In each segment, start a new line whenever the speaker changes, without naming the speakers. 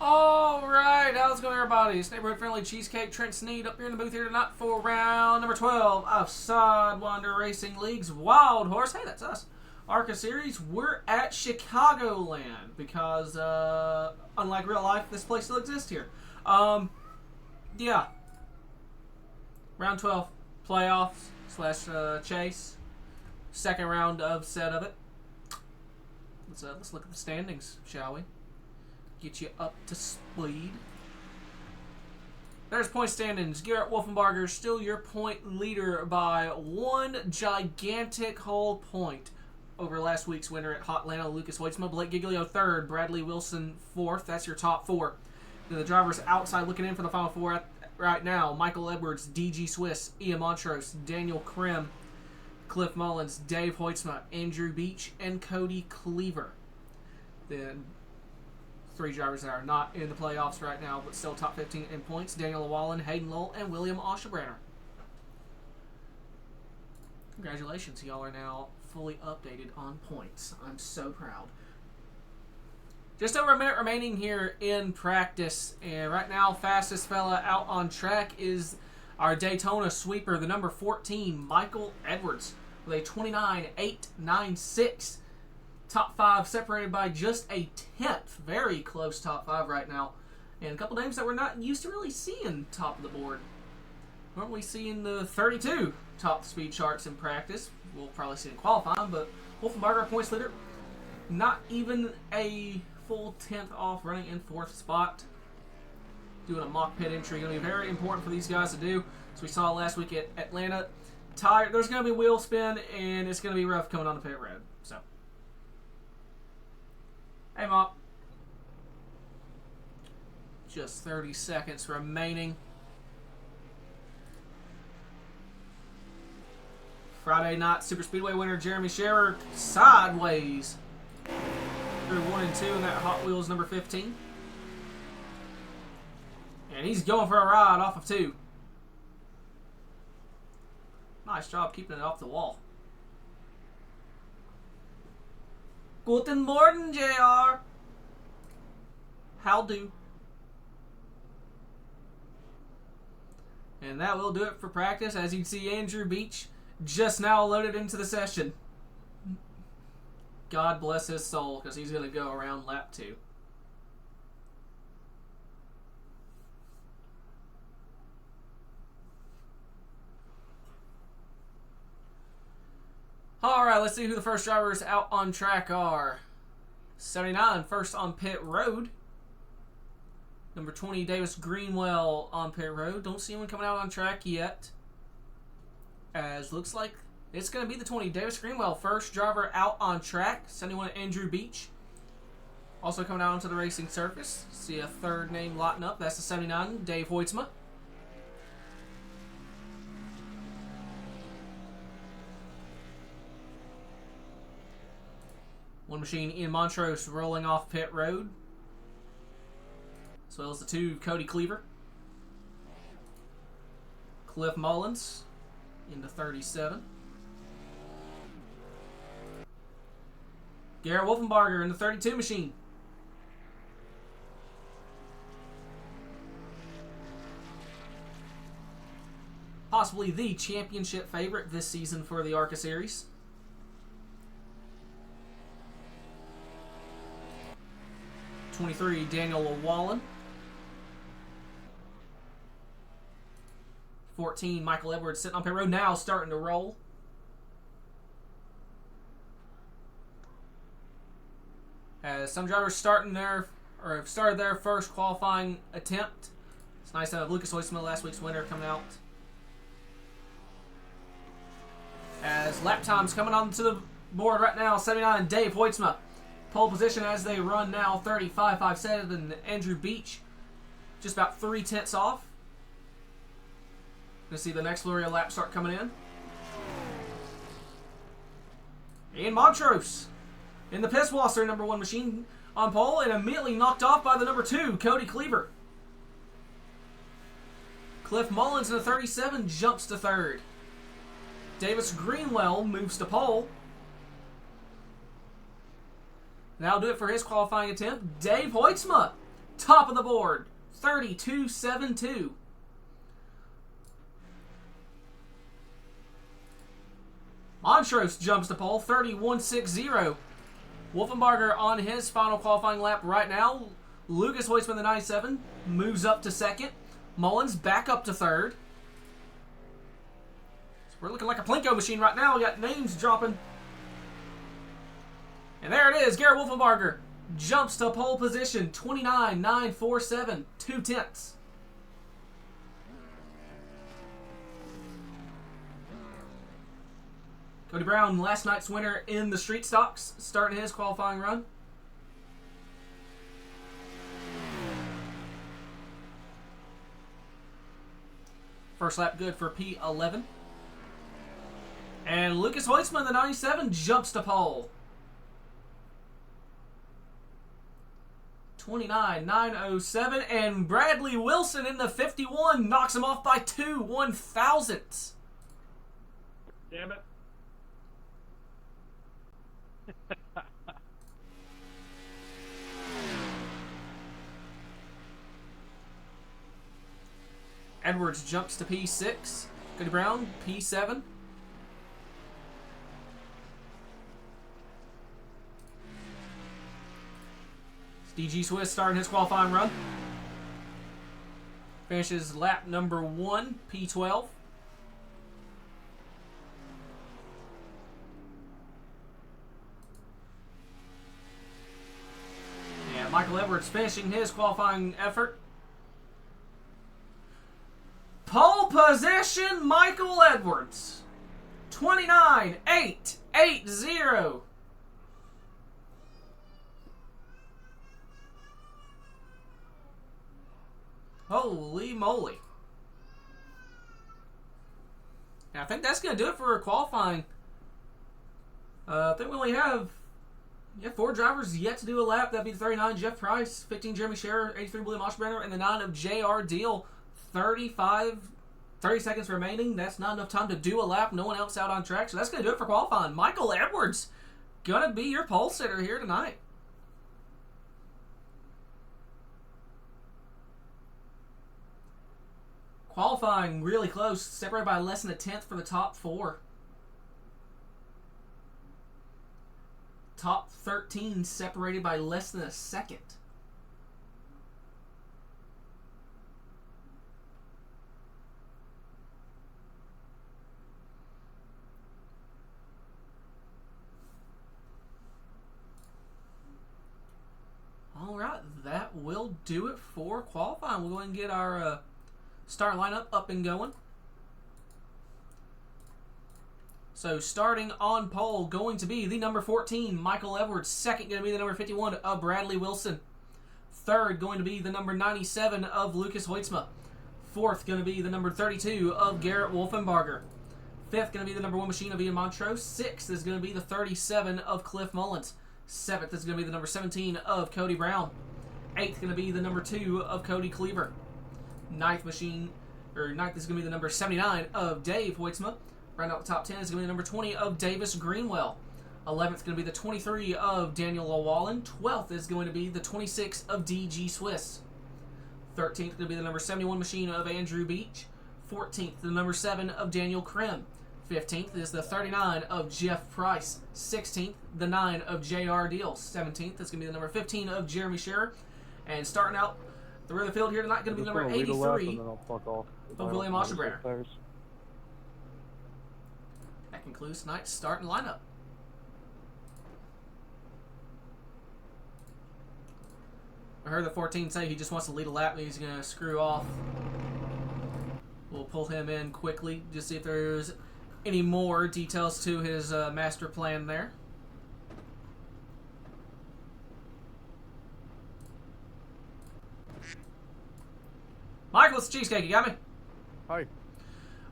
Alright, how's it going, everybody? It's Neighborhood Friendly Cheesecake Trent Sneed up here in the booth here tonight for round number 12 of Sidewinder Racing League's Wild Horse. Hey, that's us. ARCA series. We're at Chicagoland because, unlike real life, this place still exists here. Yeah. Round 12 playoffs / chase. Second round of set of it. Let's look at the standings, shall we? Get you up to speed. There's point standings. Garrett Wolfenbarger still your point leader by one gigantic whole point over last week's winner at Hotlanta, Lucas Hoytsma. Blake Giglio third, Bradley Wilson fourth. That's your top four. Then the drivers outside looking in for the final four right now. Michael Edwards, DG Swiss, Ian Montrose, Daniel Krim, Cliff Mullins, Dave Hoytsma, Andrew Beach, and Cody Cleaver. Then three drivers that are not in the playoffs right now, but still top 15 in points. Daniel Llewellyn, Hayden Lowell, and William Oshebranner. Congratulations, y'all are now fully updated on points. I'm so proud. Just over a minute remaining here in practice, and right now, fastest fella out on track is our Daytona sweeper, the number 14, Michael Edwards, with a 29.896. Top five separated by just a tenth. Very close top five right now. And a couple names that we're not used to really seeing top of the board. Normally seeing the 32 top speed charts in practice. We'll probably see in qualifying, but Wolfenbarger, points leader, not even a full tenth off, running in fourth spot. Doing a mock pit entry. Going to be very important for these guys to do. As we saw last week at Atlanta. There's going to be wheel spin, and it's going to be rough coming on the pit road. So. Hey, Mop. Just 30 seconds remaining. Friday night Super Speedway winner Jeremy Scherer sideways through 1 and 2 in that Hot Wheels number 15. And he's going for a ride off of 2. Nice job keeping it off the wall. Guten Morgen, JR. How do? And that will do it for practice. As you can see, Andrew Beach just now loaded into the session. God bless his soul, because he's going to go around lap 2. Alright, let's see who the first drivers out on track are. 79, first on pit road. Number 20, Davis Greenwell on pit road. Don't see anyone coming out on track yet. As looks like it's going to be the 20, Davis Greenwell, first driver out on track. 71, Andrew Beach. Also coming out onto the racing surface. See a third name lotting up. That's the 79, Dave Hoytsma. One machine, Ian Montrose, rolling off pit road. As well as the 2, Cody Cleaver. Cliff Mullins into 37. Garrett Wolfenbarger in the 32 machine. Possibly the championship favorite this season for the ARCA series. 23, Daniel Llewellyn. 14, Michael Edwards sitting on pit road now, starting to roll. As some drivers starting have started their first qualifying attempt. It's nice to have Lucas Hoytsma, last week's winner, coming out. As lap times coming onto the board right now, 79, Dave Hoytsma. Pole position as they run now, 35.57, and Andrew Beach just about 3 tenths off. Gonna see the next flurry of laps start coming in. Ian Montrose in the Pisswasser number 1 machine on pole, and immediately knocked off by the number 2, Cody Cleaver. Cliff Mullins in the 37 jumps to 3rd. Davis Greenwell moves to pole. That'll do it for his qualifying attempt. Dave Hoytsma Top of the board, 32.72. Montrose jumps to pole, 31.60. Wolfenbarger on his final qualifying lap right now. Lucas Hoitzman, the 97, moves up to second. Mullins back up to third. So we're looking like a Plinko machine right now. We got names dropping. And there it is. Garrett Wolfenbarger jumps to pole position, 29.947, 2/10. Cody Brown, last night's winner in the street stocks, starting his qualifying run. First lap good for P11. And Lucas Hoitzman, the 97, jumps to pole. 29.907. And Bradley Wilson in the 51 knocks him off by 2 1/1000ths.
Damn it.
Edwards jumps to P6. Cody Brown, P7. DG Swiss starting his qualifying run. Finishes lap number 1, P12. And Michael Edwards finishing his qualifying effort. Pole position, Michael Edwards. 29.880. Holy moly. And I think that's going to do it for qualifying. I think we only have 4 drivers yet to do a lap. That'd be the 39, Jeff Price, 15, Jeremy Scherer, 83, William Oshbrenner, and the 9 of J.R. Deal. 30 seconds remaining. That's not enough time to do a lap. No one else out on track. So that's going to do it for qualifying. Michael Edwards going to be your pole sitter here tonight. Qualifying really close. Separated by less than a tenth for the top 4. Top 13 separated by less than a second. Alright, that will do it for qualifying. We'll go ahead and get our start lineup up and going. So starting on pole, going to be the number 14, Michael Edwards. Second, going to be the number 51 of Bradley Wilson. Third, going to be the number 97 of Lucas Hoitzma. Fourth, going to be the number 32 of Garrett Wolfenbarger. Fifth, going to be the number 1 machine of Ian Montrose. Sixth is going to be the 37 of Cliff Mullins. Seventh is going to be the number 17 of Cody Brown. Eighth going to be the number 2 of Cody Cleaver. Ninth is going to be the number 79 of Dave Hoitzma. Round out the top 10 is going to be the number 20 of Davis Greenwell. 11th is going to be the 23 of Daniel Llewellyn. 12th is going to be the 26 of DG Swiss. 13th is going to be the number 71 machine of Andrew Beach. 14th, the number 7 of Daniel Krim. 15th is the 39 of Jeff Price. 16th, the 9 of J.R. Deal. 17th is going to be the number 15 of Jeremy Scherer. And starting out the rear of the field here tonight, going to be the number 83 of William Oshbrenner. That concludes tonight's starting lineup. I heard the 14 say he just wants to lead a lap and he's going to screw off. We'll pull him in quickly, just see if there's any more details to his master plan there. Michael, it's Cheesecake. You got me?
Hi.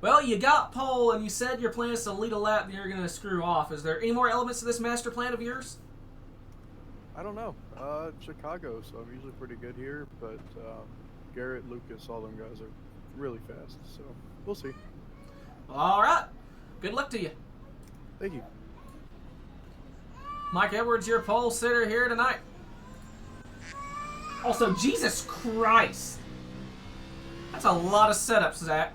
Well, you got pole, and you said your plan is to lead a lap and you're going to screw off. Is there any more elements to this master plan of yours?
I don't know. Chicago, so I'm usually pretty good here, but Garrett, Lucas, all them guys are really fast, so we'll see.
All right. Good luck to you.
Thank you.
Mike Edwards, your pole sitter here tonight. Also, Jesus Christ. That's a lot of setups, Zach.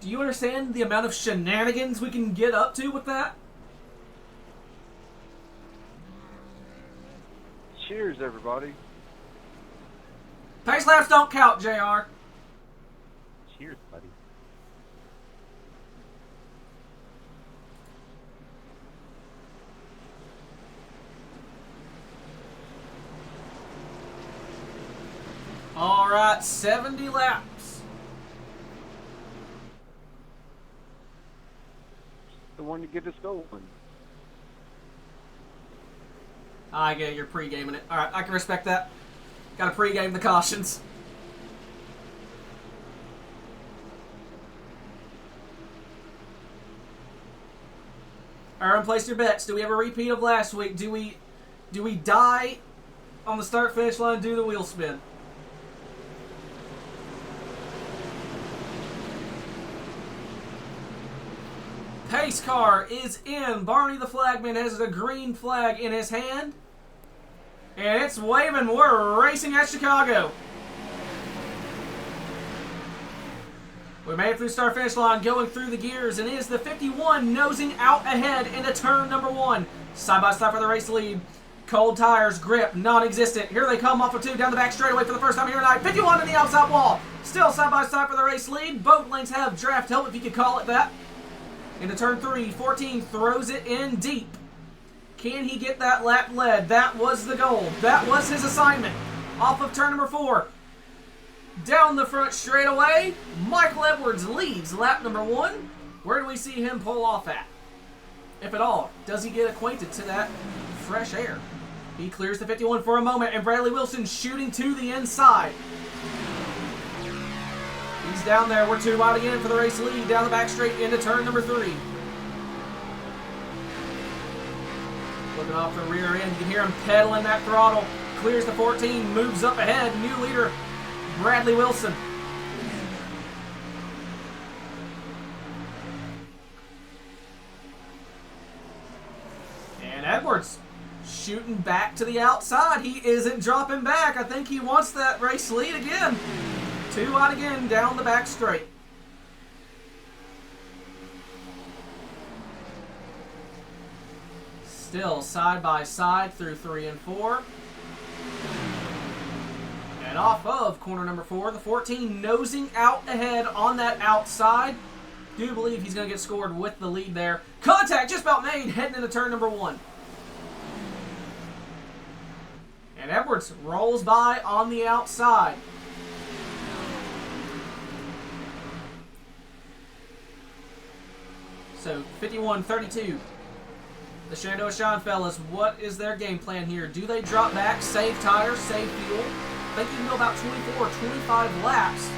Do you understand the amount of shenanigans we can get up to with that?
Cheers, everybody.
Pace laps don't count, JR.
Cheers, buddy.
All right, 70 laps.
The one to get us going.
I get it, you're pre-gaming it. All right, I can respect that. Got to pre-game the cautions. Aaron, place your bets. Do we have a repeat of last week? Do we die on the start-finish line? Do the wheel spin? Pace car is in. Barney the flagman has a green flag in his hand. And it's waving. We're racing at Chicago. We made it through the start-finish line, going through the gears, and it is the 51 nosing out ahead into turn number 1. Side-by-side for the race lead. Cold tires, grip, non-existent. Here they come off of 2 down the back straightaway for the first time here tonight. 51 to the outside wall. Still side-by-side for the race lead. Both lanes have draft help, if you could call it that. Into turn 3, 14 throws it in deep. Can he get that lap led? That was the goal. That was his assignment. Off of turn number 4. Down the front straightaway, Michael Edwards leads lap number 1. Where do we see him pull off at? If at all, does he get acquainted to that fresh air? He clears the 51 for a moment, and Bradley Wilson shooting to the inside. He's down there. We're 2 wide again for the race lead. Down the back straight into turn number 3. Looking off the rear end. You can hear him pedaling that throttle. Clears the 14. Moves up ahead. New leader, Bradley Wilson. And Edwards shooting back to the outside. He isn't dropping back. I think he wants that race lead again. 2 out again down the back straight. Still side by side through 3 and 4. And off of corner number 4, the 14 nosing out ahead on that outside. Do believe he's going to get scored with the lead there. Contact just about made heading into turn number 1. And Edwards rolls by on the outside. So 51-32. The Shenandoah Shine fellas, what is their game plan here? Do they drop back, save tires, save fuel? I think you can go about 24 or 25 laps.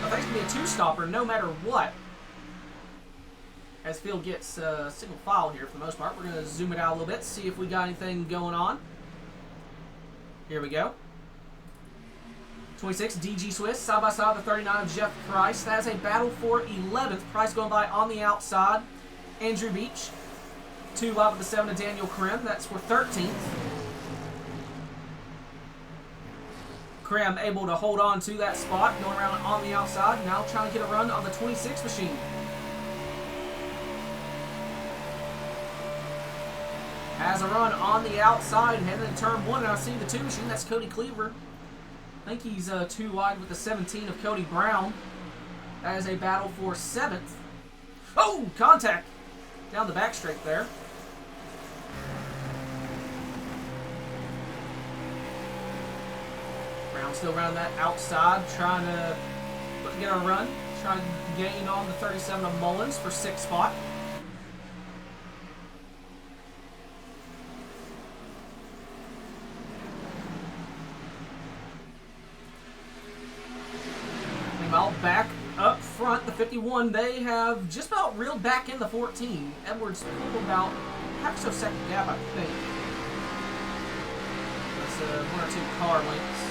I think it's going to be a 2-stopper no matter what. As Field gets single file here for the most part. We're going to zoom it out a little bit, see if we got anything going on. Here we go. 26, DG Swiss, side by side with the 39 of Jeff Price. That is a battle for 11th. Price going by on the outside. Andrew Beach. 2 wide with the 7 of Daniel Krim. That's for 13th. Krim able to hold on to that spot, going around on the outside. Now trying to get a run on the 26 machine. Has a run on the outside and heading into turn 1. And I see the 2 machine. That's Cody Cleaver. I think he's 2 wide with the 17 of Cody Brown. That is a battle for 7th. Oh, contact down the back straight there. Brown still around that outside, trying to get a run. Trying to gain on the 37 of Mullins for 6th spot. Meanwhile, back up front, the 51, they have just about reeled back in the 14. Edwards pulled about half or so second gap, I think. That's 1 or 2 car lengths.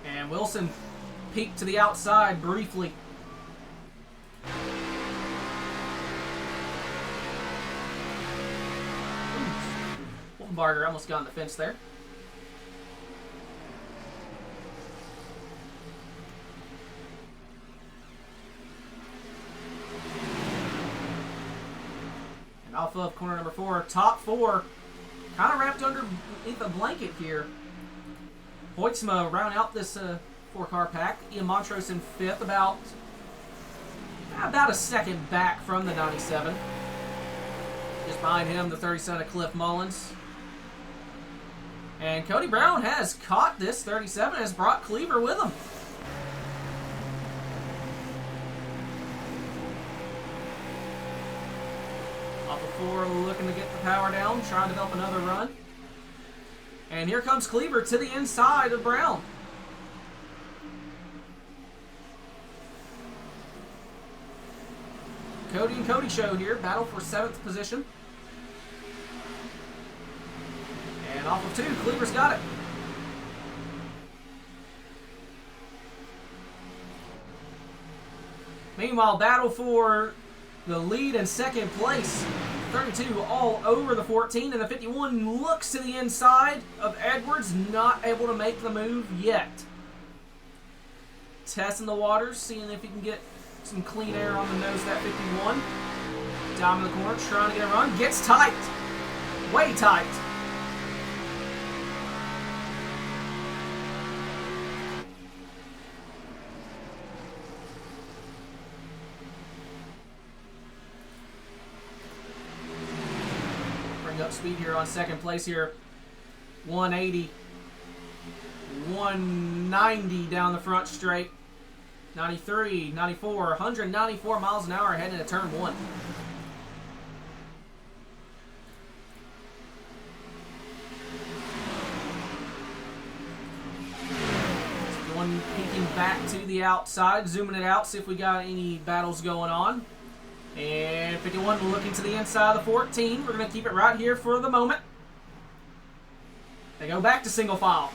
And Wilson peek to the outside briefly. Wolfenbarger almost got on the fence there. And off of corner number 4, top 4, kind of wrapped underneath a blanket here. Hoytsma round out this 4-car pack. Ian Montrose in 5th, about a second back from the 97. Just behind him, the 37 of Cliff Mullins. And Cody Brown has caught this 37, has brought Cleaver with him. Off of 4, looking to get the power down, trying to develop another run. And here comes Cleaver to the inside of Brown. Cody and Cody show here, battle for 7th position. And off of 2, Cleaver's got it. Meanwhile, battle for the lead and second place. 32 all over the 14, and the 51 looks to the inside of Edwards, not able to make the move yet. Testing the waters, seeing if he can get some clean air on the nose of that 51. Down in the corner, trying to get a run. Gets tight. Way tight. Bring up speed here on second place here. 180. 190 down the front straight. 93, 94, 194 miles an hour heading into turn 1. One peeking back to the outside, zooming it out, see if we got any battles going on. And 51 looking to the inside of the 14. We're going to keep it right here for the moment. They go back to single file.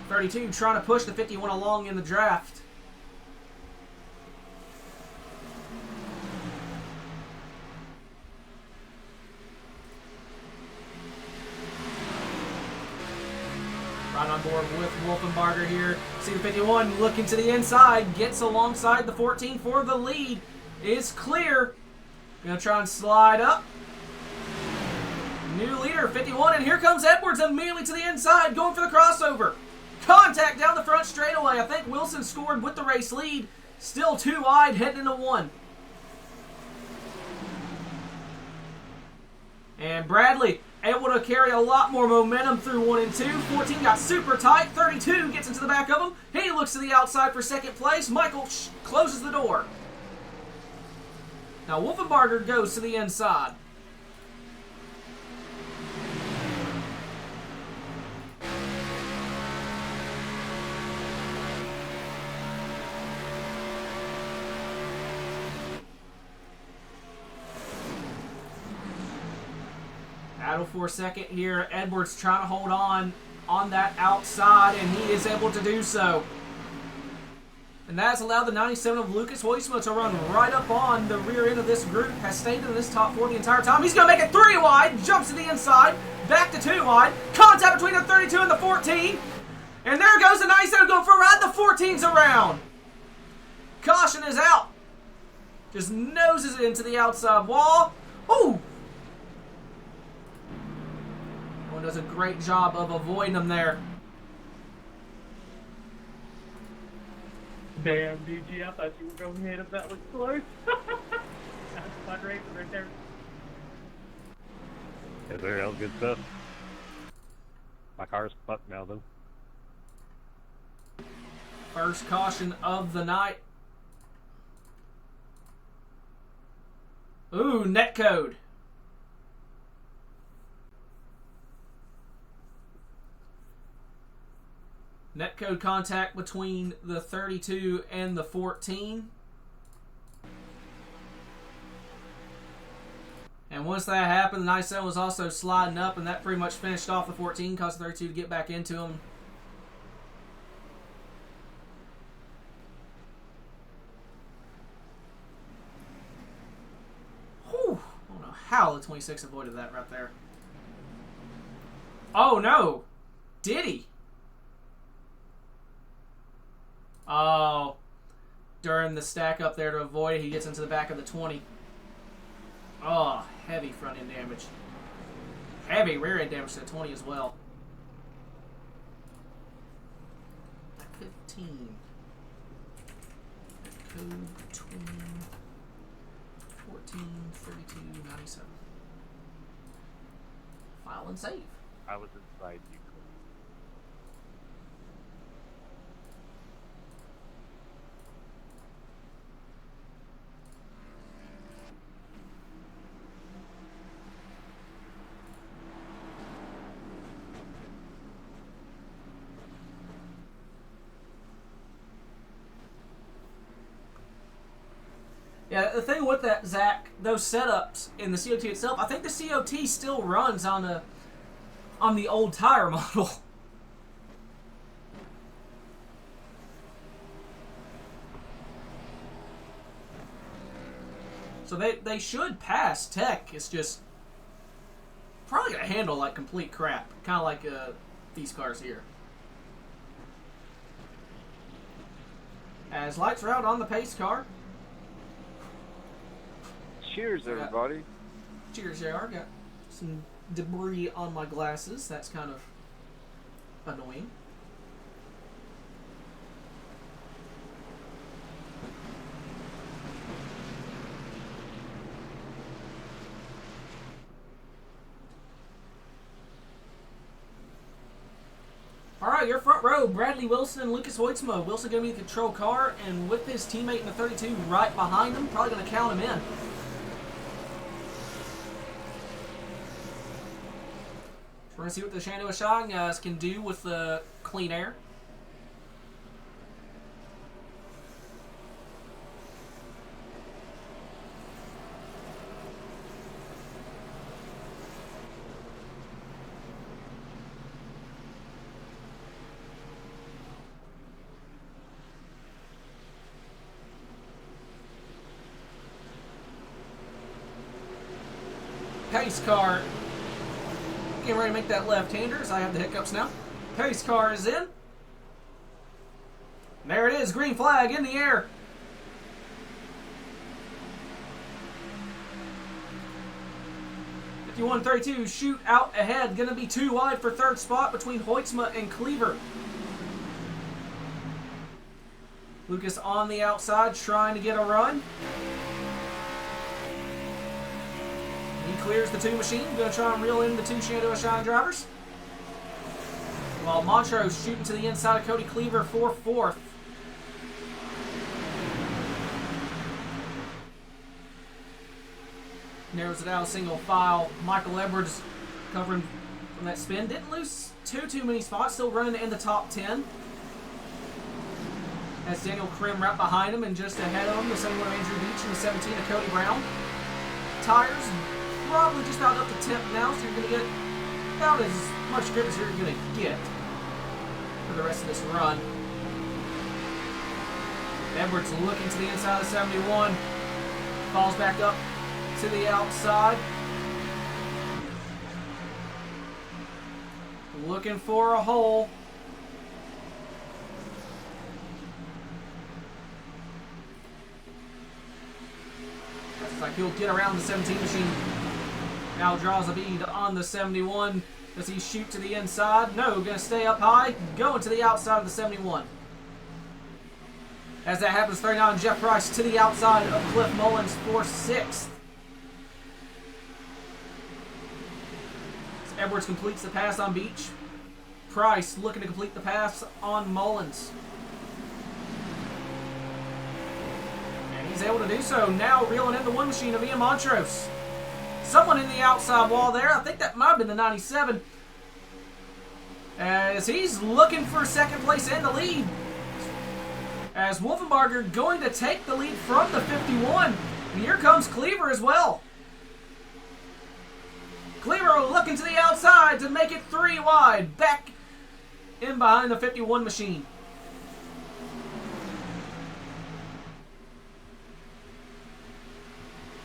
32 trying to push the 51 along in the draft. Right on board with Wolfenbarger here. See the 51 looking to the inside. Gets alongside the 14 for the lead. Is clear. Gonna try and slide up. New leader, 51. And here comes Edwards immediately to the inside. Going for the crossover. Contact down the front straightaway. I think Wilson scored with the race lead. Still 2 wide, heading into 1. And Bradley able to carry a lot more momentum through 1 and 2. 14 got super tight. 32 gets into the back of him. He looks to the outside for second place. Michael closes the door. Now Wolfenbarger goes to the inside. Battle for a second here. Edwards trying to hold on that outside, and he is able to do so. And that has allowed the 97 of Lucas Hoysma to run right up on the rear end of this group. Has stayed in this top 4 the entire time. He's going to make it 3 wide. Jumps to the inside. Back to 2 wide. Contact between the 32 and the 14. And there goes the 97 going for a ride. The 14's around. Caution is out. Just noses it into the outside wall. Ooh! Does a great job of avoiding them there.
Damn, DG, I thought you were going to hit him. That was close. That's fun racing right there.
Yes, sir. That was good stuff. My car's fucked now, though.
First caution of the night. Ooh, netcode. Netcode contact between the 32 and the 14. And once that happened, the 97 was also sliding up, and that pretty much finished off the 14, caused the 32 to get back into him. how the 26 avoided that right there. Oh, no. Did he? Oh. During the stack up there to avoid it, he gets into the back of the 20. Oh, heavy front end damage. Heavy rear end damage to the 20 as well. 15. Code between 14, 32, 97. File and save.
I was inside you.
Yeah, the thing with that, Zach, those setups in the COT itself, I think the COT still runs on the old tire model. So they should pass tech. It's just probably gonna handle like complete crap, kind of like these cars here. As lights are out on the pace car.
Cheers, everybody.
Cheers, JR. Got some debris on my glasses. That's kind of annoying. All right, your front row, Bradley Wilson and Lucas Hoytsma. Wilson going to be the control car, and with his teammate in the 32 right behind him, probably going to count him in. We're going to see what the Shenandoah Shine guys can do with the clean air. Pace car getting ready to make that left-hander as I have the hiccups now. Pace car is in. And there it is, green flag in the air. .51.32 shoot out ahead. Going to be too wide for third spot between Hoytsma and Cleaver. Lucas on the outside trying to get a run. He clears the two machine. Going to try and reel in the two Shenandoah Shine drivers. While Montrose shooting to the inside of Cody Cleaver for fourth. Narrows it down single file. Michael Edwards covering from that spin. Didn't lose too many spots. Still running in the top 10. That's Daniel Krim right behind him and just ahead of him. The 71 of Andrew Beach and the 17 of Cody Brown. Tires probably just about up to temp now, so you're going to get about as much grip as you're going to get for the rest of this run. Edwards looking to the inside of the 71. Falls back up to the outside. Looking for a hole. Looks like he'll get around the 17 machine. Now draws a bead on the 71. Does he shoot to the inside? No, going to stay up high. Going to the outside of the 71. As that happens, 39 Jeff Price to the outside of Cliff Mullins for 6th. As Edwards completes the pass on Beach. Price looking to complete the pass on Mullins. And he's able to do so. Now reeling in the one machine of Ian Montrose. Someone in the outside wall there. I think that might have been the 97. As he's looking for second place and the lead. As Wolfenbarger going to take the lead from the 51. And here comes Cleaver as well. Cleaver looking to the outside to make it 3 wide. Back in behind the 51 machine.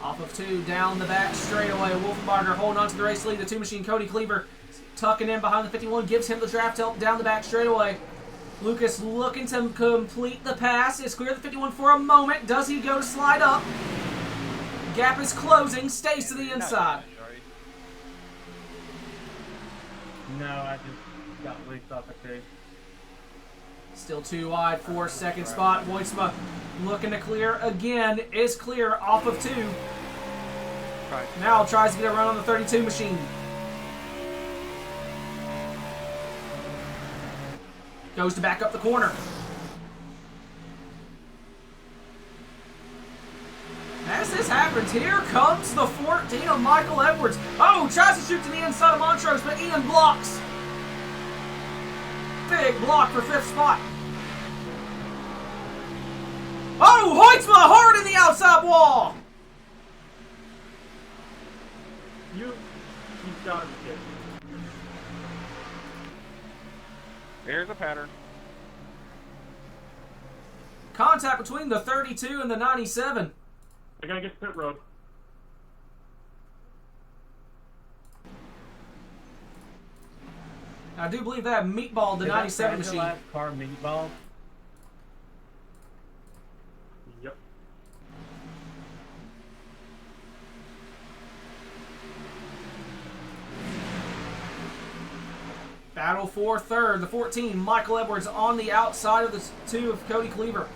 Off of 2, down the back straightaway. Wolfenbarger holding on to the race lead. The 2 machine, Cody Cleaver, tucking in behind the 51, gives him the draft help down the back straightaway. Lucas looking to complete the pass. Is clear the 51 for a moment. Does he go to slide up? Gap is closing. Stays to the inside.
No, I just got linked off a two.
Still 2 wide, 4 second spot. Voitsma looking to clear again. Is clear off of 2. Now tries to get a run on the 32 machine. Goes to back up the corner. As this happens, here comes the 14 of Michael Edwards. Oh, tries to shoot to the inside of Montrose, but Ian blocks. Big block for 5th spot. Oh, Hoytsma hard in the outside wall.
You got him, kid.
Here's a pattern.
Contact between the 32 and the 97.
I gotta get to pit road.
I do believe that meatball the 97 machine.
Last car meatball. Yep.
Battle for 3rd. The 14, Michael Edwards on the outside of the 2 of Cody Cleaver.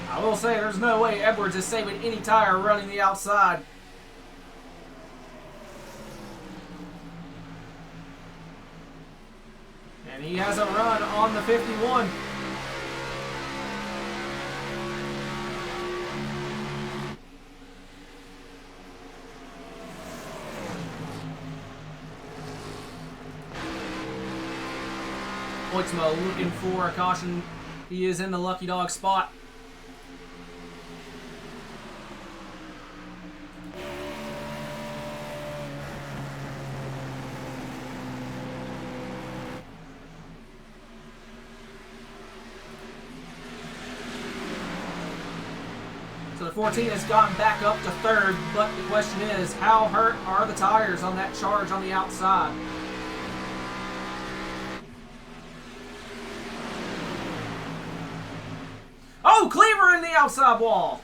I will say there's no way Edwards is saving any tire running the outside. And he has a run on the 51. Hoytsma looking for a caution. He is in the lucky dog spot. So the 14 has gotten back up to 3rd, but the question is, how hurt are the tires on that charge on the outside? Oh, Cleaver in the outside wall.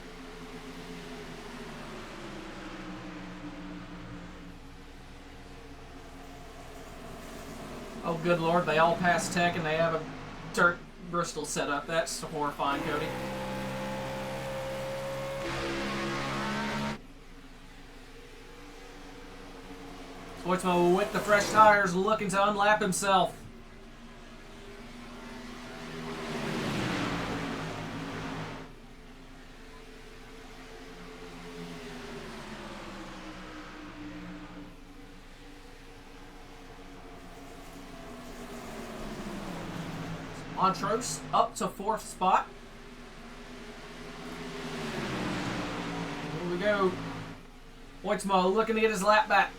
Oh, good Lord, they all pass tech and they have a dirt Bristol set up. That's horrifying, Cody. Hoytsma with the fresh tires looking to unlap himself. Montrose up to 4th spot. Here we go. Hoytsma looking to get his lap back.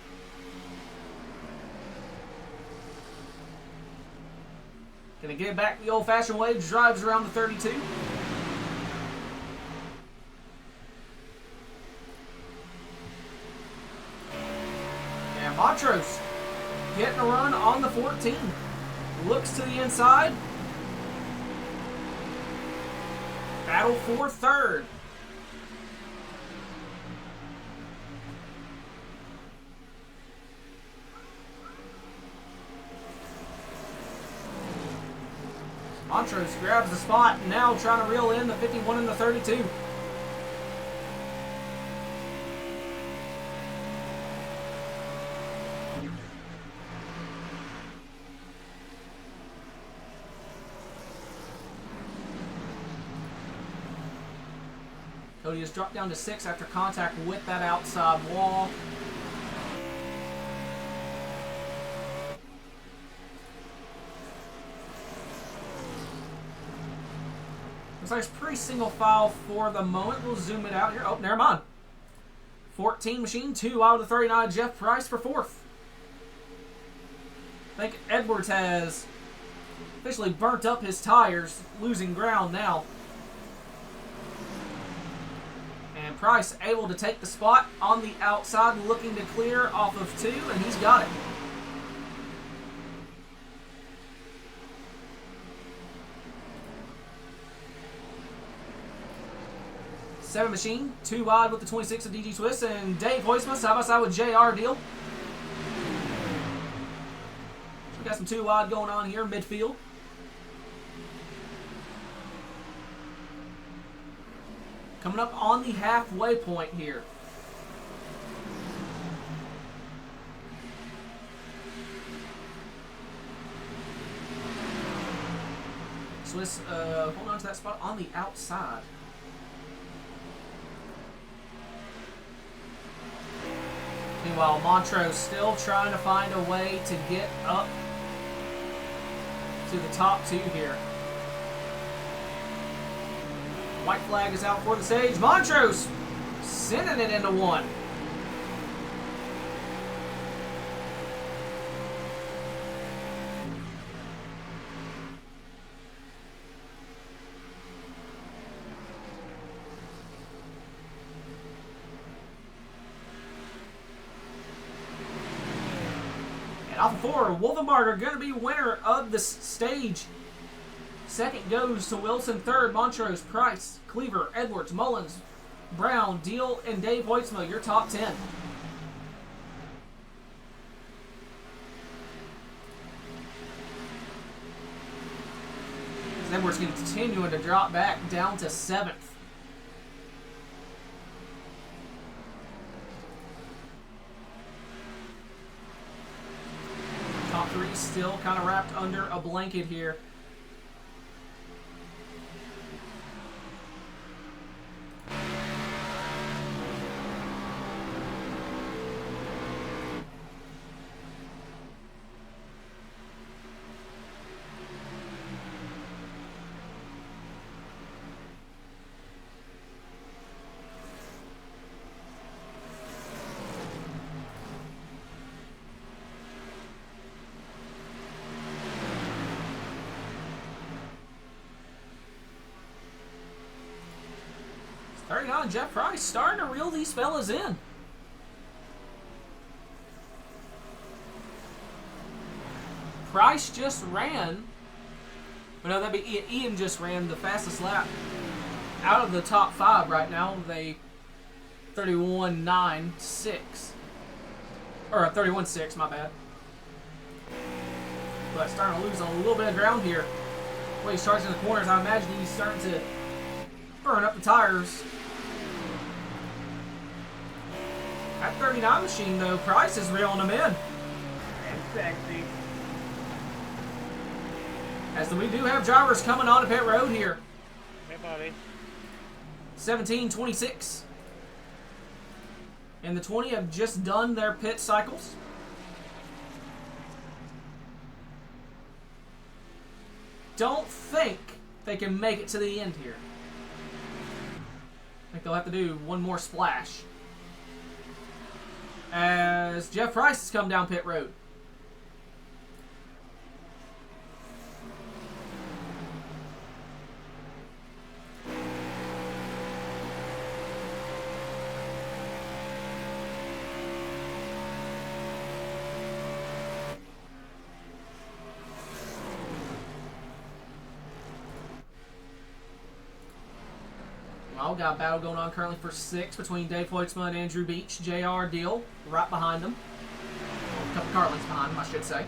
Gonna get it back the old-fashioned way. Drives around the 32. And Montrose getting a run on the 14. Looks to the inside. Battle for 3rd. Montrose grabs the spot, now trying to reel in the 51 and the 32. Cody has dropped down to 6 after contact with that outside wall. Looks like it's pretty single file for the moment. We'll zoom it out here. Oh, never mind. 14 machine, 2 out of the 39. Jeff Price for 4th. I think Edwards has officially burnt up his tires, losing ground now. And Price able to take the spot on the outside, looking to clear off of 2, and he's got it. Seven Machine, 2 wide with the 26 of DG Twist, and Dave Hoisma side by side with JR Deal. So we got some 2 wide going on here, midfield. Coming up on the halfway point here. Swiss hold on to that spot on the outside. Meanwhile, Montrose still trying to find a way to get up to the top 2 here. White flag is out for the stage. Montrose sending it into 1. And off of 4, Wolfenbarger going to be winner of the stage. Second goes to Wilson. Third, Montrose, Price, Cleaver, Edwards, Mullins, Brown, Deal, and Dave Hoitzma, your top 10. Edwards continuing to drop back down to 7th. Top 3 still kind of wrapped under a blanket here. Hurry on, Jeff Price starting to reel these fellas in. Price just ran, well, no, that'd be Ian just ran the fastest lap out of the top 5 right now. They 31.96 or 31.6, my bad. But starting to lose a little bit of ground here. When he's charging the corners, I imagine he's starting to burn up the tires. That 39 machine, though, Price is reeling them in.
And sexy.
As we do have drivers coming on to pit road here.
Hey, buddy.
17:26. And the 20 have just done their pit cycles. Don't think they can make it to the end here. I think they'll have to do one more splash. As Jeff Price has come down pit road. Well, got a battle going on currently for 6 between Dave Hoitzma and Andrew Beach. JR Deal right behind them. Well, a couple car lengths behind them, I should say.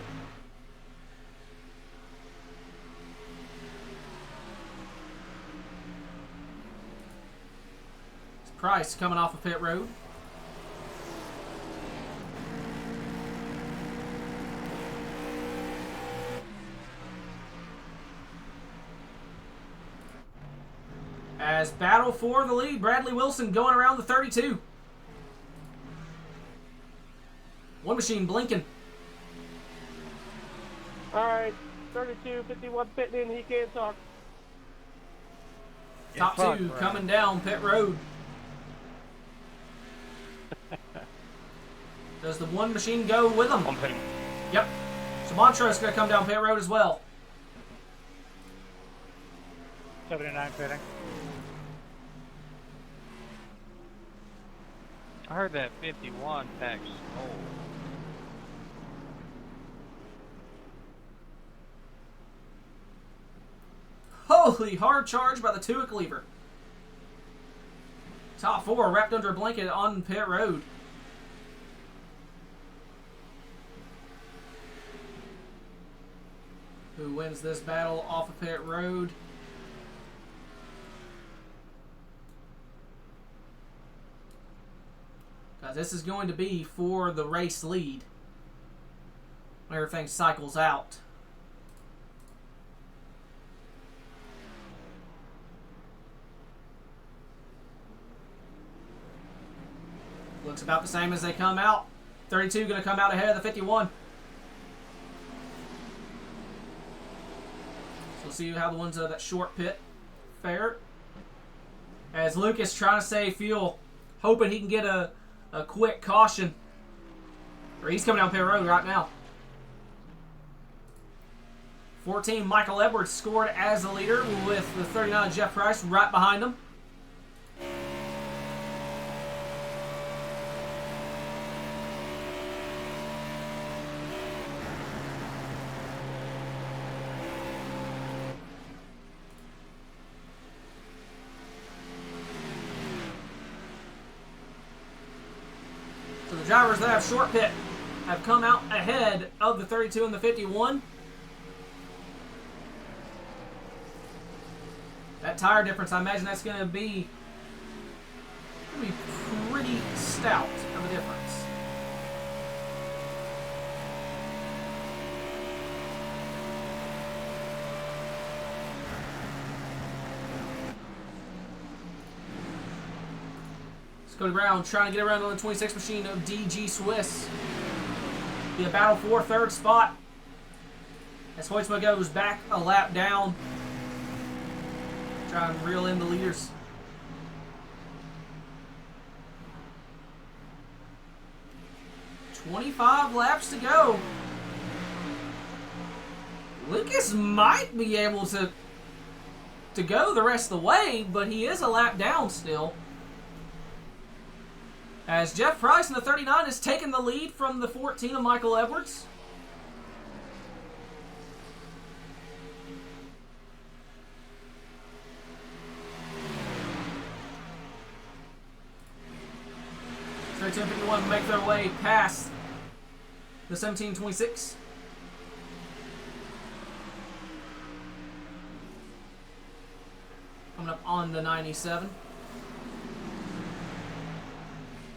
Price coming off of pit road. As battle for the lead, Bradley Wilson going around the 32. One machine blinking.
Alright, 32, 51 pitting in, he can't talk.
Top 2 coming down pit road. Does the one machine go with them?
I'm pitting.
Yep. So Montrose going to come down pit road as well.
79 pitting.
I heard that 51 packs old.
Holy hard charge by the Tuick lever. Top 4 wrapped under a blanket on pit road. Who wins this battle off of pit road? This is going to be for the race lead. When everything cycles out. Looks about the same as they come out. 32 going to come out ahead of the 51. So we'll see how the ones that short pit fare. As Lucas trying to save fuel, hoping he can get a quick caution. Or he's coming down pit road right now. 14, Michael Edwards scored as the leader with the 39, Jeff Price, right behind him. So the drivers that have short pit have come out ahead of the 32 and the 51. That tire difference, I imagine that's going to be pretty stout of a difference. Cody Brown trying to get around on the 26 machine of DG Swiss. Be a battle for third spot. As Hoytsma goes back a lap down. Try and reel in the leaders. "25 laps to go." Lucas might be able to go the rest of the way, but he is a lap down still. As Jeff Price in the 39 has taken the lead from the 14 of Michael Edwards. So 1051 make their way past the 1726. Coming up on the 97.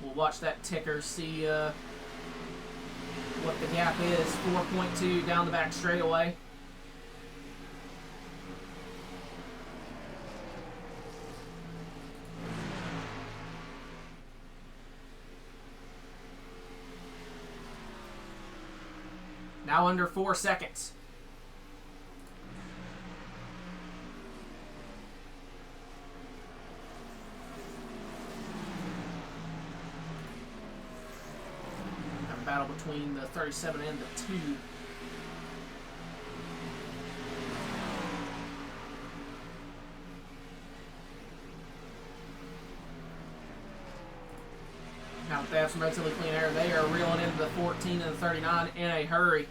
We'll watch that ticker, see what the gap is. 4.2 down the back straightaway. Now under 4 seconds. Battle between the 37 and the 2. Now if they have some relatively clean air, they are reeling into the 14 and the 39 in a hurry.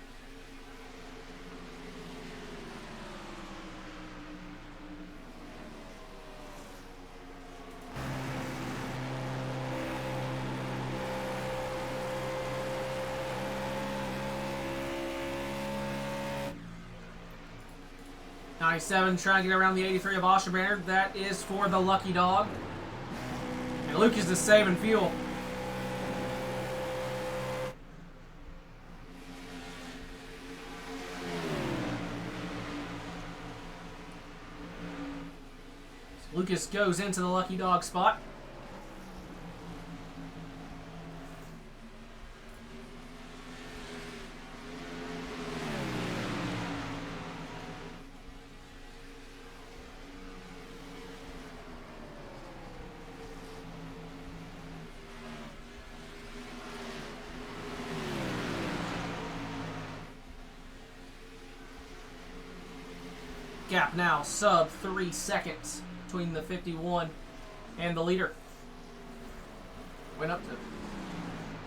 '97 trying to get around the 83 of Osterbanner. That is for the lucky dog. And Lucas is saving fuel. So Lucas goes into the lucky dog spot. Gap now sub 3 seconds between the 51 and the leader. Went up to,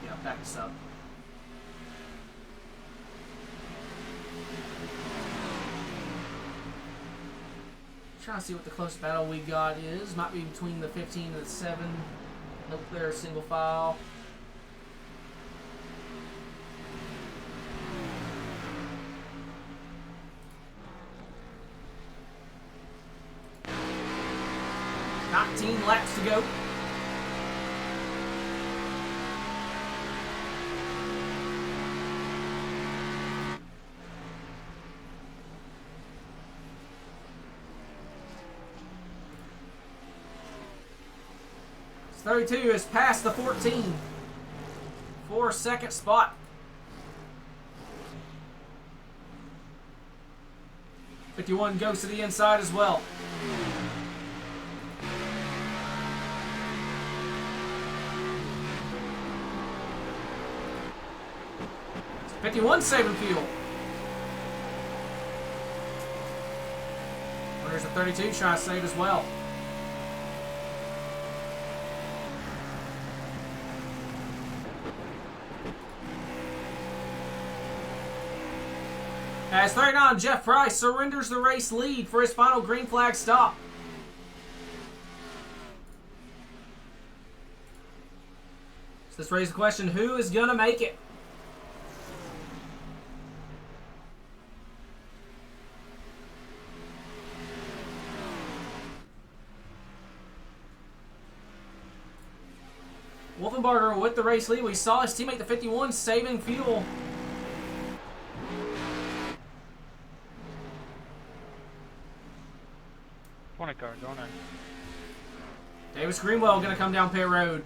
yeah, back to sub. Trying to see what the closest battle we got is. Might be between the 15 and the 7. Nope, there's single file. Nineteen laps to go. It's 32 is past the 14. 4-second spot. 51 goes to the inside as well. 51 saving fuel. There's a 32 trying to save as well. As 39, Jeff Price surrenders the race lead for his final green flag stop. So this raises the question, who is going to make it? Wolfenbarger with the race lead. We saw his teammate, the 51, saving fuel.
Car going on.
Davis Greenwell going to come down pit road.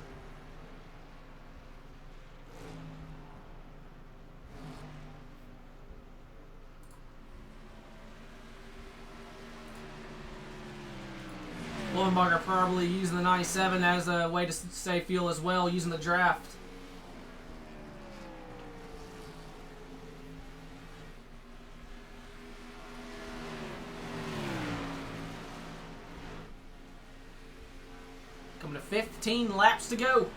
Wolfenbarger probably using the 97 as a way to save fuel as well, using the draft. Coming to 15 laps to go.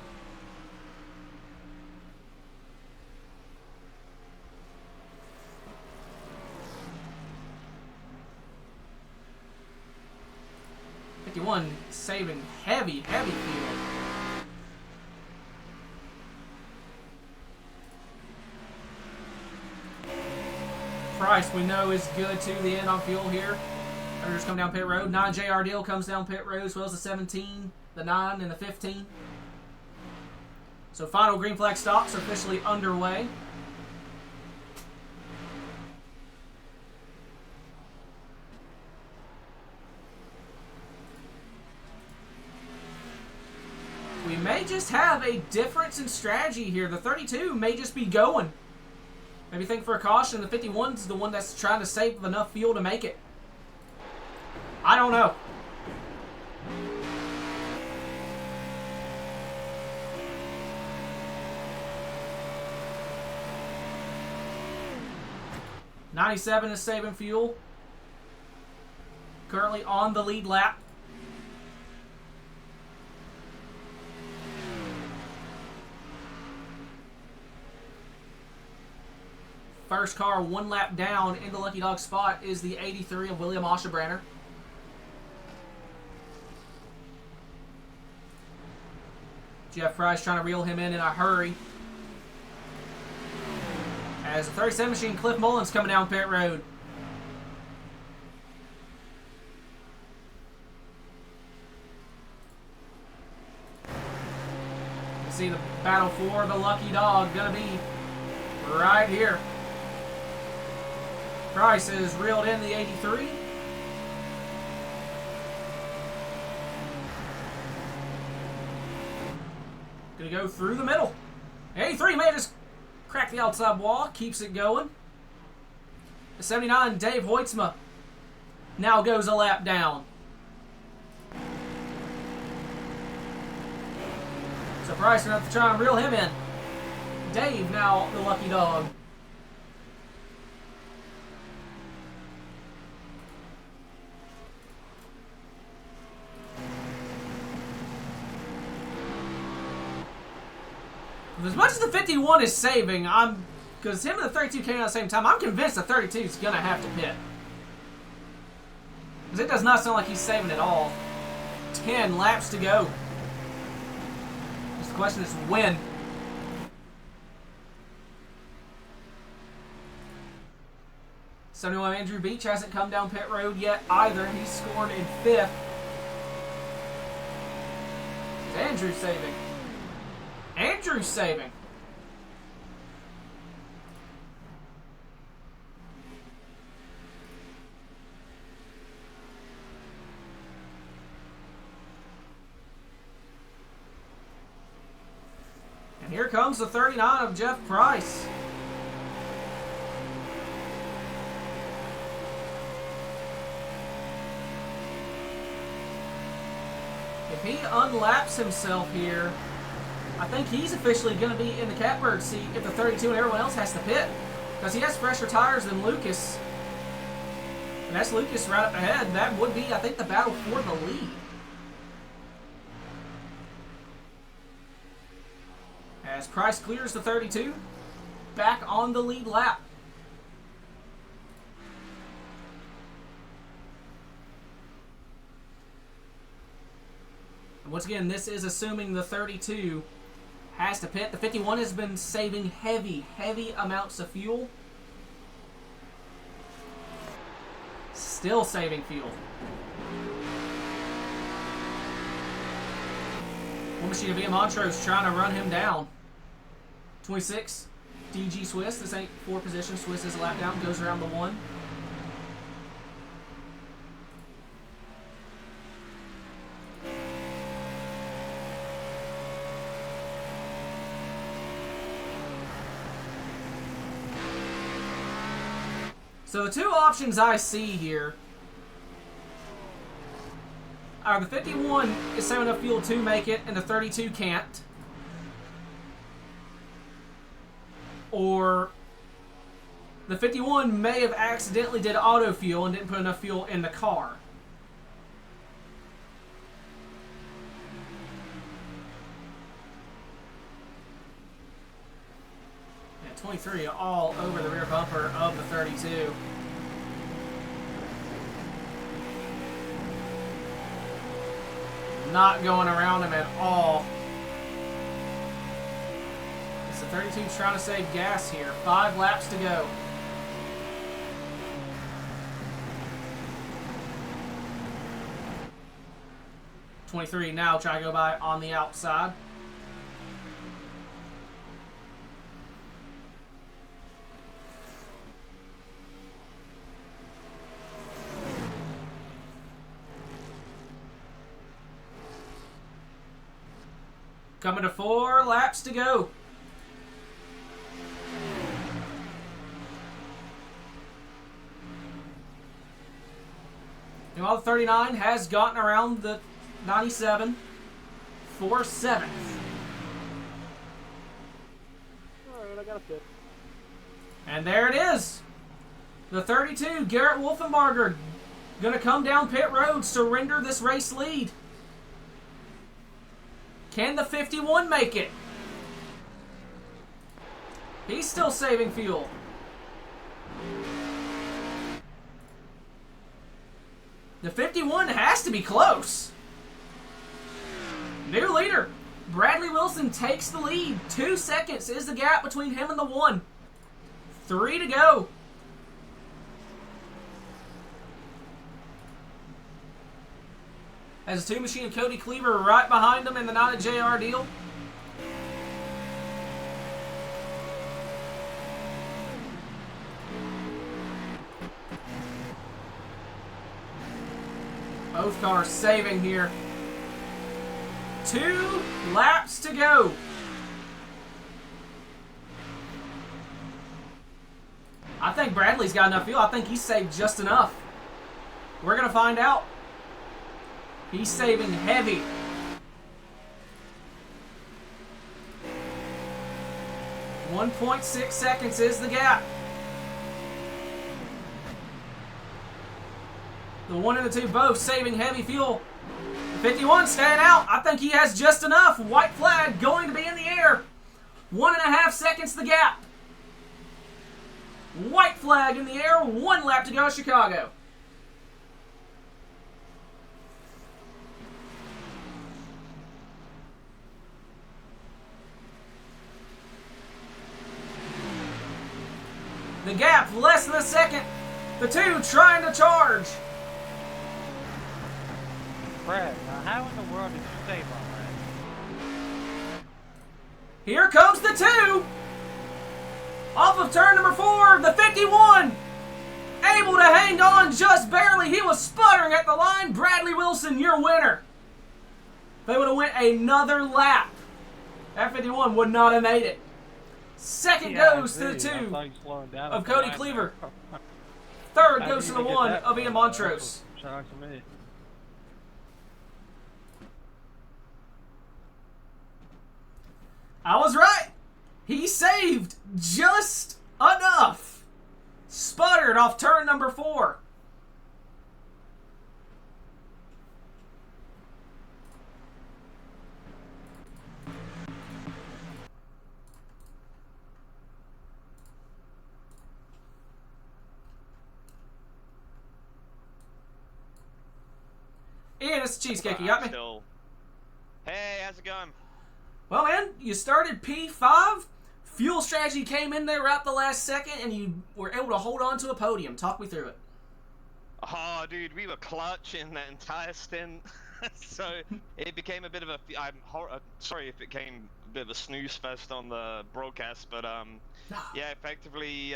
Saving heavy fuel. Price, we know, is good to the end on fuel here. Others come down pit road. 9 JR Deal comes down pit road, as well as the 17, the 9, and the 15. So final green flag stops are officially underway. We may just have a difference in strategy here. The 32 may just be going. Maybe think for a caution. The 51's the one that's trying to save enough fuel to make it. I don't know. '97 is saving fuel. Currently on the lead lap. First car 1 lap down in the Lucky Dog spot is the 83 of William Oschebrander. Jeff Price trying to reel him in a hurry. As the 37 machine, Cliff Mullins coming down pit road. You see the battle for the Lucky Dog gonna be right here. Price has reeled in the 83. Gonna go through the middle. 83 may just crack the outside wall, keeps it going. The 79, Dave Hoitzma, now goes a lap down. So Price gonna have to try and reel him in. Dave now the Lucky Dog. As much as the 51 is saving, because him and the 32 came out at the same time, I'm convinced the 32 is going to have to pit. Because it does not sound like he's saving at all. 10 laps to go. Just the question is when. '71 Andrew Beach hasn't come down pit road yet either. He's scored in 5th. Is Andrew saving? Andrew's saving. And here comes the 39 of Jeff Price. If he unlaps himself here, I think he's officially going to be in the catbird seat if the 32 and everyone else has to pit. Because he has fresher tires than Lucas. And that's Lucas right up ahead. That would be, I think, the battle for the lead. As Price clears the 32, back on the lead lap. And once again, this is assuming the 32 has to pit. The 51 has been saving heavy amounts of fuel. Still saving fuel. One machine of VM Montrose trying to run him down. 26, DG Swiss. This ain't 4 position. Swiss is a lap down. Goes around the 1. So the 2 options I see here are the 51 is saving enough fuel to make it and the 32 can't. Or the 51 may have accidentally did auto fuel and didn't put enough fuel in the car. Yeah, 23 all over the rear bumper of the 32. Not going around him at all. It's the 32 trying to save gas here. 5 laps to go. '23 now trying to go by on the outside. Coming to 4 laps to go. Meanwhile, the 39 has gotten around the 97 for 7th.
Alright, I got a pit.
And there it is. The 32, Garrett Wolfenbarger, going to come down pit road, surrender this race lead. Can the 51 make it? He's still saving fuel. The 51 has to be close. New leader. Bradley Wilson takes the lead. 2 seconds is the gap between him and the 1. 3 to go. Has a 2 machine of Cody Cleaver right behind him in the not a JR deal. Both cars saving here. 2 laps to go. I think Bradley's got enough fuel. I think he's saved just enough. We're going to find out. He's saving heavy. .6 seconds is the gap. The 1 and the 2 both saving heavy fuel. The 51 staying out. I think he has just enough. White flag going to be in the air. 1.5 seconds the gap. White flag in the air, 1 lap to go, Chicago. The gap, less than a second. The 2 trying to charge.
Brad, now how in the world did you save all that?
Here comes the 2. Off of turn number 4, the 51. Able to hang on just barely. He was sputtering at the line. Bradley Wilson, your winner. If they would have went another lap, that 51 would not have made it. Second goes to the 2 of Cody Cleaver. Third goes to the 1 of Ian Montrose.
Shout out to me.
I was right. He saved just enough. Sputtered off turn number 4. Ian, it's Cheesecake. You got me?
Still. Hey, how's it going?
Well, man, you started P5. Fuel strategy came in there right the last second, and you were able to hold on to a podium. Talk me through it.
Oh, dude, we were clutch in that entire stint. So it became a bit of a. I'm sorry if it came a bit of a snooze fest on the broadcast, but yeah, effectively,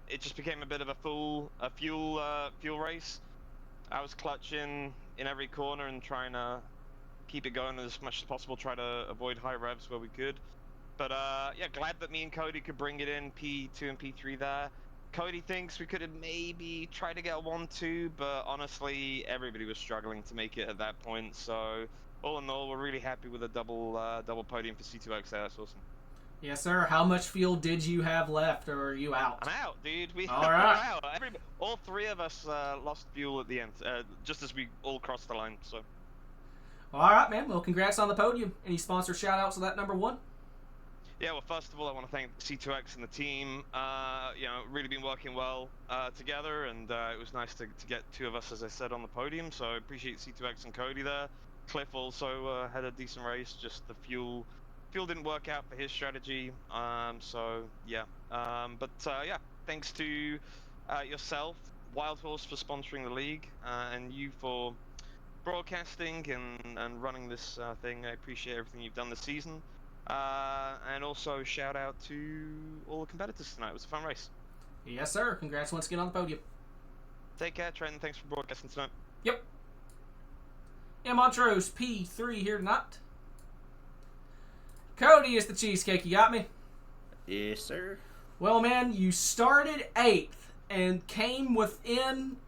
it just became a bit of a fuel race. I was clutching in every corner and trying to keep it going as much as possible, try to avoid high revs where we could. But yeah, glad that me and Cody could bring it in, P2 and P3 there. Cody thinks we could have maybe tried to get a 1-2, but honestly, everybody was struggling to make it at that point. So all in all, we're really happy with a double podium for C2X there. That's awesome.
Yes, sir. How much fuel did you have left, or are you out?
I'm out, dude.
All right.
Out. All 3 of us lost fuel at the end, just as we all crossed the line. So.
All right, man. Well, congrats on the podium. Any sponsor shout-outs to that number 1?
Yeah, well, first of all, I want to thank C2X and the team. You know, really been working well together, and it was nice to get 2 of us, as I said, on the podium. So I appreciate C2X and Cody there. Cliff also had a decent race. Just the fuel didn't work out for his strategy. So yeah, but yeah, thanks to yourself, Wild Horse, for sponsoring the league, and you for broadcasting and running this thing. I appreciate everything you've done this season. And also shout out to all the competitors tonight. It was a fun race.
Yes, sir. Congrats once again on the podium.
Take care, Trent. Thanks for broadcasting tonight.
Yep. And Montrose, P3 here tonight. Cody is the Cheesecake. You got me?
Yes, sir.
Well, man, you started 8th and came within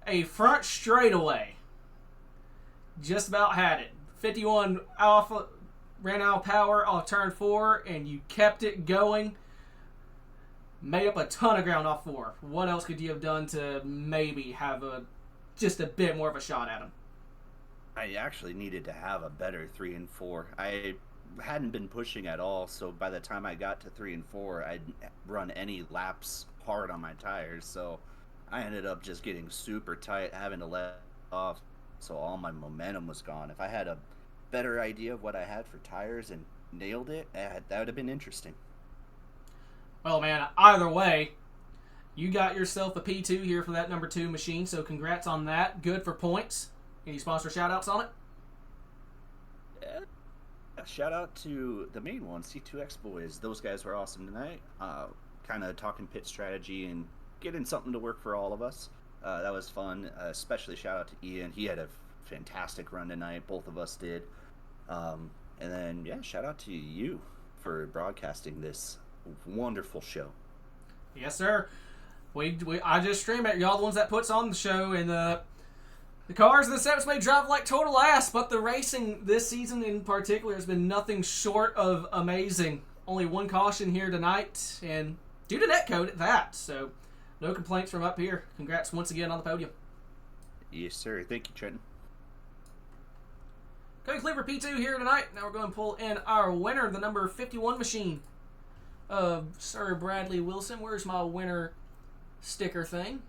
a front straightaway. Just about had it. 51 Alpha ran out of power off turn 4, and you kept it going. Made up a ton of ground off 4. What else could you have done to maybe have just a bit more of a shot at him?
I actually needed to have a better 3 and 4. I hadn't been pushing at all, so by the time I got to 3 and 4, I'd run any laps hard on my tires, so I ended up just getting super tight, having to let off, so all my momentum was gone. If I had a better idea of what I had for tires and nailed it, that would have been interesting.
Well, man, either way, you got yourself a P2 here for that number 2 machine, so congrats on that. Good for points. Any sponsor shout-outs on it?
Yeah. Shout out to the main one, C2X boys. Those guys were awesome tonight. Kind of talking pit strategy and getting something to work for all of us. That was fun. Especially shout out to Ian. He had a fantastic run tonight. Both of us did. And then, yeah, shout out to you for broadcasting this wonderful show.
Yes, sir. I just stream it. Y'all the ones that puts on the show, and the cars and the setups may drive like total ass, but the racing this season in particular has been nothing short of amazing. Only 1 caution here tonight, and due to netcode at that. So, no complaints from up here. Congrats once again on the podium.
Yes, sir. Thank you, Trenton.
Cody Cleaver P2 here tonight. Now we're going to pull in our winner, the number 51 machine. Sir Bradley Wilson. Where's my winner sticker thing?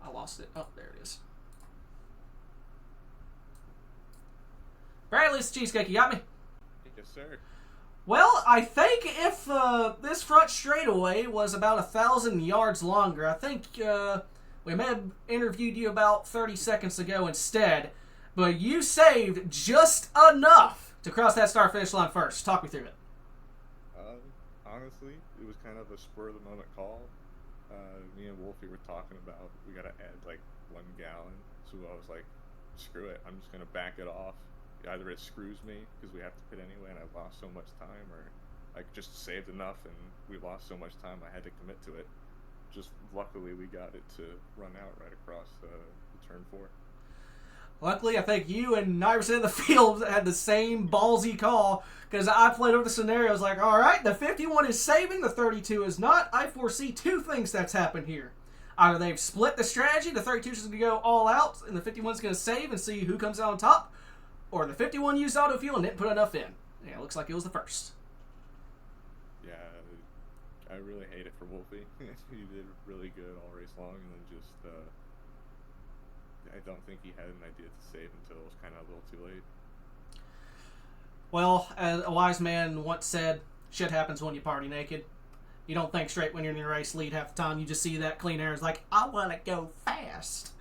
I lost it. Oh, there it is. Bradley, it's Cheesecake. You got me?
Yes, sir.
Well, I think if this front straightaway was about 1,000 yards longer, I think we may have interviewed you about 30 seconds ago instead, but you saved just enough to cross that start finish line first. Talk me through it.
Honestly, it was kind of a spur of the moment call. Me and Wolfie were talking about we gotta add like 1 gallon, so I was like, screw it, I'm just gonna back it off. Either it screws me because we have to pit anyway and I lost so much time, or I just saved enough and we lost so much time I had to commit to it. Just luckily we got it to run out right across the turn 4.
Luckily, I think you and 9% of the field had the same ballsy call, because I played over the scenarios like, all right, the 51 is saving, the 32 is not. I foresee 2 things that's happened here. Either they've split the strategy, the 32 is going to go all out, and the 51 is going to save and see who comes out on top, or the 51 used auto fuel and didn't put enough in. Yeah, it looks like it was the first.
Yeah, I really hate it for Wolfie. He did really good all race long, and then just I don't think he had an idea to save until it was kind of a little too late.
Well, as a wise man once said, shit happens when you party naked. You don't think straight when you're in your race lead half the time. You just see that clean air. It's like, I want to go fast.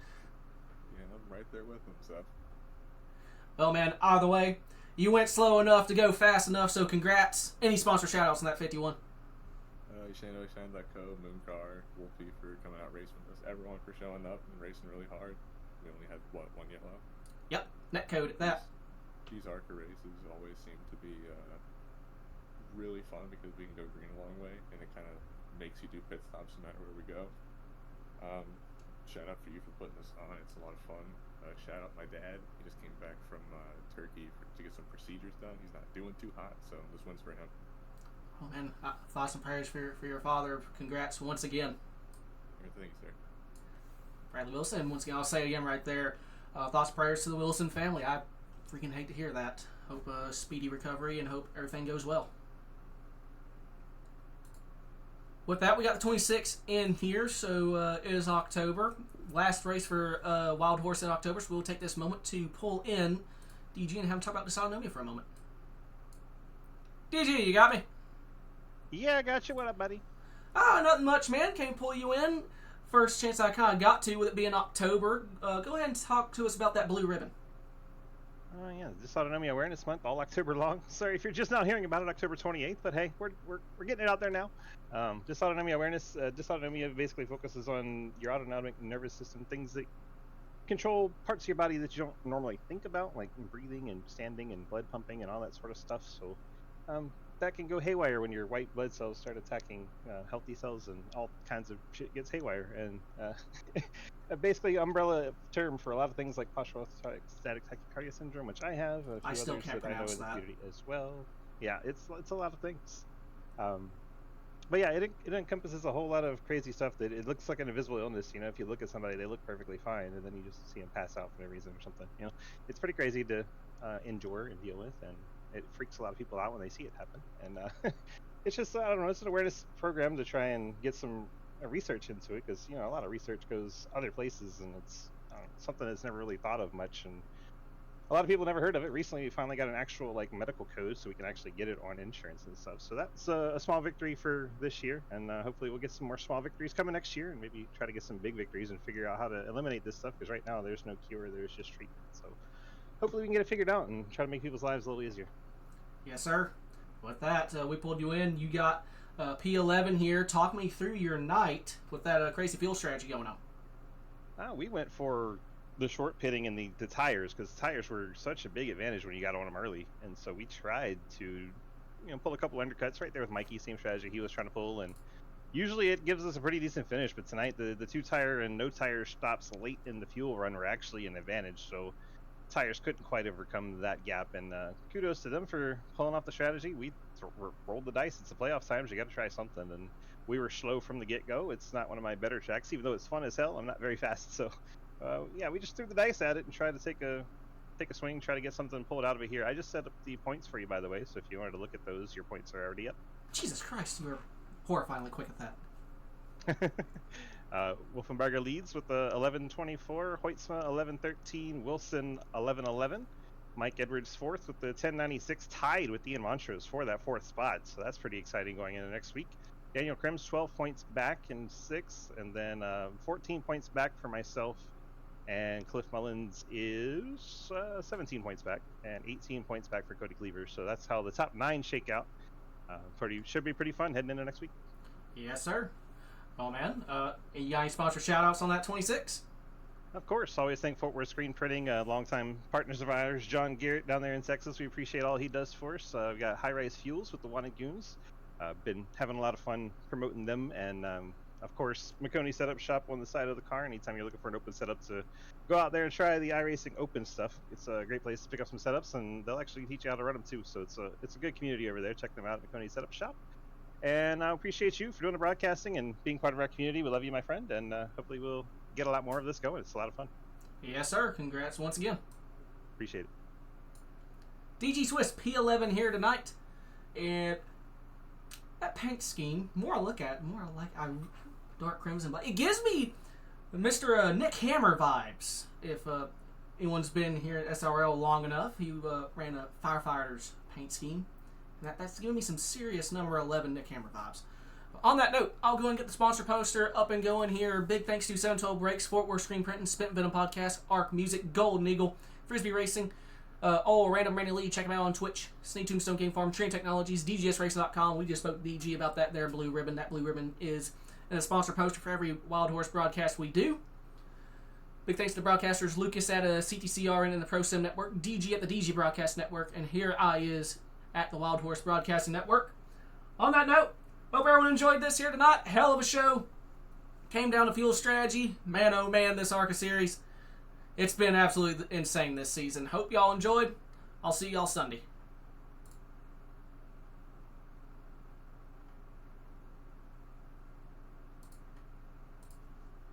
Yeah, I'm right there with him, so.
Well, man, either way, you went slow enough to go fast enough, so congrats. Any sponsor shout-outs on that 51?
Shane.co, Mooncar, Wolfie for coming out racing with us, everyone for showing up and racing really hard. We only had, 1 yellow?
Yep, netcode at that.
These ARCA races always seem to be really fun because we can go green a long way, and it kind of makes you do pit stops no matter where we go. Shout out for you for putting this on. It's a lot of fun. Shout out my dad. He just came back from Turkey to get some procedures done. He's not doing too hot, so this one's for him.
Oh, man, thoughts and prayers for your father. Congrats once again.
Thanks, sir.
Bradley Wilson, once again, I'll say it again right there. Thoughts and prayers to the Wilson family. I freaking hate to hear that. Hope a speedy recovery and hope everything goes well. With that, we got the 26 in here, so it is October. Last race for Wild Horse in October, so we'll take this moment to pull in DG and have him talk about dysautonomia for a moment. DG, you got me?
Yeah, I got you. What up, buddy?
Nothing much, man. Came pull you in. First chance I kind of got to with it being October. Go ahead and talk to us about that blue ribbon.
Oh, yeah, Dysautonomia Awareness Month, all October long. Sorry if you're just not hearing about it October 28th, but hey, we're getting it out there now. Dysautonomia Awareness, dysautonomia basically focuses on your autonomic nervous system, things that control parts of your body that you don't normally think about, like breathing and standing and blood pumping and all that sort of stuff. So that can go haywire when your white blood cells start attacking healthy cells, and all kinds of shit gets haywire. And basically umbrella term for a lot of things like postural-orthostatic tachycardia syndrome, which I have, a few
I still
others
can't
that I know in
pronounce
the
that.
community as well. Yeah, it's a lot of things. But yeah, it encompasses a whole lot of crazy stuff that it looks like an invisible illness. You know, if you look at somebody, they look perfectly fine, and then you just see them pass out for no reason or something. You know, it's pretty crazy to endure and deal with, and it freaks a lot of people out when they see it happen. And it's just, I don't know, it's an awareness program to try and get some research into it, because, you know, a lot of research goes other places, and it's something that's never really thought of much, and a lot of people never heard of it. Recently, we finally got an actual like medical code, so we can actually get it on insurance and stuff. So that's a small victory for this year, and hopefully we'll get some more small victories coming next year, and maybe try to get some big victories and figure out how to eliminate this stuff, because right now there's no cure, there's just treatment. So hopefully we can get it figured out and try to make people's lives a little easier.
Yes, sir. With that, we pulled you in. You got P11 here. Talk me through your night with that crazy fuel strategy going on.
We went for the short pitting and the tires, because the tires were such a big advantage when you got on them early, and so we tried to pull a couple undercuts right there with Mikey, same strategy he was trying to pull, and usually it gives us a pretty decent finish. But tonight the 2-tire and no tire stops late in the fuel run were actually an advantage, so tires couldn't quite overcome that gap, and kudos to them for pulling off the strategy. We rolled the dice. It's the playoff times, you got to try something, and we were slow from the get-go. It's not one of my better tracks, even though it's fun as hell. I'm not very fast, so yeah, we just threw the dice at it and tried to take a swing, try to get something pulled out of it here. I just set up the points for you, by the way, so if you wanted to look at those, your points are already up.
Jesus Christ, you were horrifyingly quick at that.
Wolfenbarger leads with the 11:24, Hoytsma 11:13, Wilson 11:11, Mike Edwards fourth with the 10:96, tied with Ian Montrose for that fourth spot. So that's pretty exciting going into next week. Daniel Krim's 12 points back in sixth, and then 14 points back for myself. And Cliff Mullins is 17 points back and 18 points back for Cody Cleaver. So that's how the top 9 shake out. Should be pretty fun heading into next week.
Yes, sir. Oh, man. You got any sponsor shout-outs on that 26?
Of course. Always thank Fort Worth Screen Printing, longtime partners of ours, John Garrett down there in Texas. We appreciate all he does for us. We've got High Rise Fuels with the Wanted Goons. Been having a lot of fun promoting them. And, of course, McConey Setup Shop on the side of the car. Anytime you're looking for an open setup to go out there and try the iRacing open stuff, it's a great place to pick up some setups, and they'll actually teach you how to run them too. So it's a good community over there. Check them out at McConey Setup Shop. And I appreciate you for doing the broadcasting and being part of our community. We love you, my friend, and hopefully we'll get a lot more of this going. It's a lot of fun.
Yes, sir. Congrats once again.
Appreciate it.
DG Swiss P11 here tonight. And that paint scheme, more I look at, more I like dark crimson black. It gives me Mr. Nick Hammer vibes. If anyone's been here at SRL long enough, he ran a firefighter's paint scheme. That's giving me some serious number 11 Nick Hammer vibes. On that note, I'll go and get the sponsor poster up and going here. Big thanks to 712 Brakes, Fort Worth Screen Printing, Spent Venom Podcast, ARC Music, Golden Eagle, Frisbee Racing, Random Randy Lee. Check him out on Twitch. Sneak Tombstone Game Farm, Train Technologies, DGSRacing.com. We just spoke to DG about that there blue ribbon. That blue ribbon is in a sponsor poster for every Wild Horse broadcast we do. Big thanks to the broadcasters, Lucas at CTCRN and the Pro Sim Network, DG at the DG Broadcast Network, and here I is at the Wild Horse Broadcasting Network. On that note, hope everyone enjoyed this here tonight. Hell of a show. Came down to fuel strategy. Man, oh man, this ARCA series. It's been absolutely insane this season. Hope y'all enjoyed. I'll see y'all Sunday.